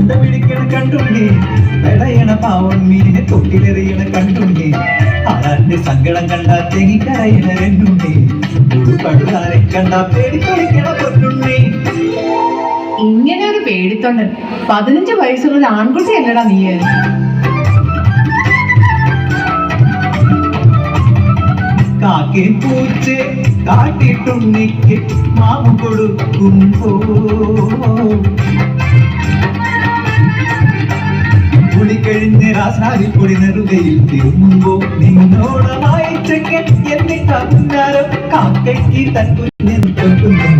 പിടിക്കണ കണ്ടുണ്ണി, പെടയണ പാവം മീനെ തൊട്ടിലെറിയണ കണ്ടുണ്ണി, ആരാന്റെ സങ്കടം കണ്ട തെങ്ങിക്കരയണ രണ്ടുണ്ണി, ഒരു പടുതാരെ കണ്ട പേടിക്കൊളിക്കണ പൊന്നുണ്ണി. ഇങ്ങനെ ഒരു പേടിത്തൊണ്ടൻ 15 വയസ്സുള്ള ഒരു ആൺകുട്ടി അല്ലടാ നീ. കാക്കേ പൂച്ചെ കാട്ടിട്ടുണ്ണിക്ക് മാവ് കൊടുക്കുമ്പോ, കുളി കഴിഞ്ഞ് രാസാരിപ്പൊടി നെറുകയിൽ തിരുമ്പോ, നിന്നോടമായി ചെക്കൻ എന്നിട്ടാ പുന്നാരം കാക്കയ്ക്ക് തൻ കുഞ്ഞിൻ തൊട്ടുന്നോ.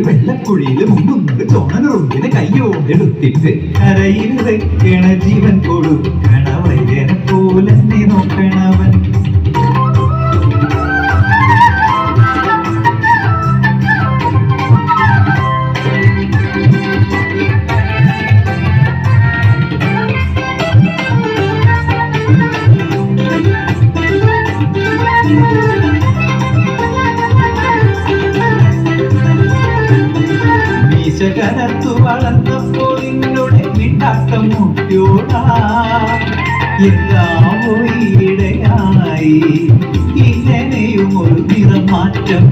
വെള്ളക്കുഴിയില് മുങ്ങുന്നത് ചോണനുറുമ്പിന് കയ്യോണ്ടെടുത്തിട്ട് കരയിൽ വെക്കണ ജീവൻ കൊടുക്കണ വൈദ്യനെ പോലെ നോക്കണവൻ. കനത്തു വളർന്നപ്പോൾ നിന്നോട് മിണ്ടാട്ടം മുട്ടിയോടാ, എന്താവോ ഈയിടെയായി ഇങ്ങനെയും ഒരു നിറമാറ്റം.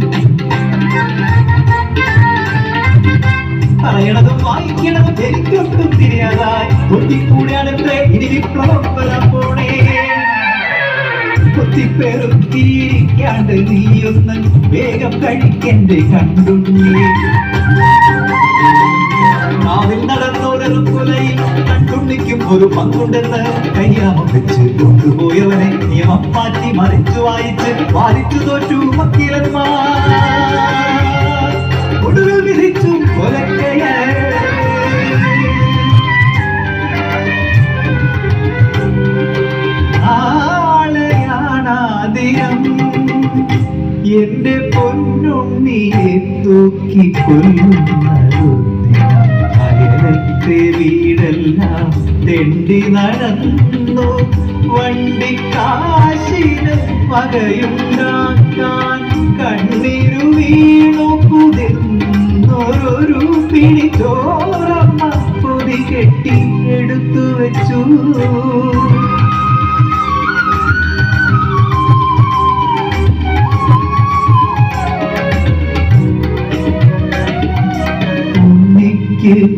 പറയണതും വായിക്കണതും എനിക്കൊട്ടും തിരിയാതായി, ഒട്ടിക്കൂടാനത്രേ ഇനി വിപ്ലവം വരാൻ പോണേ. കൊത്തിപ്പെറുക്കിയിരിക്കാണ്ട് നീയൊന്ന് വേഗം കഴിക്കണ്ടേ കണ്ടുണ്ണി. നാവിൽ നടന്നോരൊരുക്കുലയിൽ കണ്ടുണ്ണിക്കും ഒരു പങ്കുണ്ടെന്ന് കയ്യാമം വെച്ച് കൊണ്ടുപോയവനെ നിയമം മാറ്റി മറിച്ചു വായിച്ച് വാദിച്ചു തോറ്റു വക്കീലന്മാർ. ഒടുവിൽ വിധിച്ചു കൊലക്കയ. ആളെയാണാദിയം എന്റെ പൊന്നുണ്ണിയെ തൂക്കി കൊല്ലുന്നതു. അയലത്തെ വീടെല്ലാം തെണ്ടി നടന്നു വണ്ടിക്കാശിന് വകയുണ്ടാക്കാൻ, കണ്ണീരു വീണു കുതിർന്നൊരു പിടി ചോറമ്മ പൊതി കെട്ടി എടുത്തു വെച്ചു.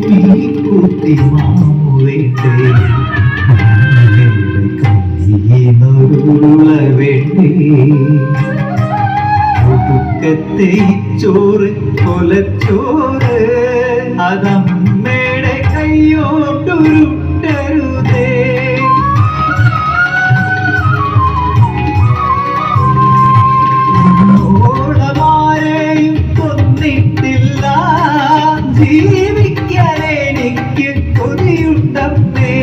തീക്കുത്തി മാവേണ്ടേ കയ്യിനൊരുള വേണ്ടേ, ഒടുക്കത്തെ ചോറ് കൊലച്ചോറ് അതമ്മയുടെ കയ്യോട്ടുരുട്ടരുതേ. ഓളമാരെയും കൊന്നിട്ടില്ല, ജീവിക്കാൻ എനിക്ക് കൊതിയുണ്ടമ്മേ.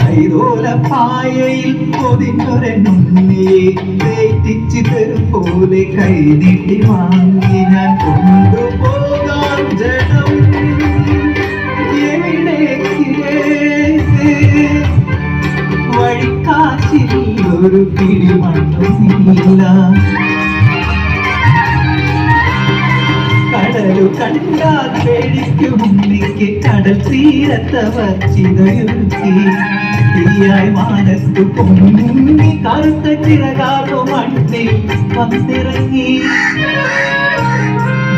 കൈതോലപ്പായയിൽ പൊതിഞ്ഞൊരെണ്ണുണ്ണിയെ തേറ്റിച്ച് തരും പോലെ കൈനീട്ടി വാങ്ങി ഞാൻ കൊണ്ടുപോകാൻ ജനം. എവിടേക്ക് വഴിക്കാശിൽ ഒരു പിടിമണ്ണുമില്ല. കടലു കണ്ടാൽ പേടിക്കും ഉണ്ണിക്ക് കടൽ തീരത്തവർ ചിതയൊരുക്കി. തീയായി മാനത്തു പൊന്നി കറുത്ത ചിറകാകോ മണ്ണിൽ വന്നിറങ്ങി.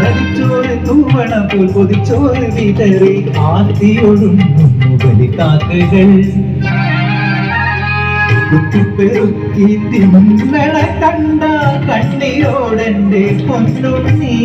വലിച്ചോറ് തൂവണ പോൽ പൊതിച്ചോറ് വിതറി ആർത്തിയൊടുന്നു ബലിക്കാക്കകൾ. കുത്തിപ്പെറുക്കി തിന്നണ കണ്ട കണ്ണീരോടെന്റെ പൊന്നുണ്ണി.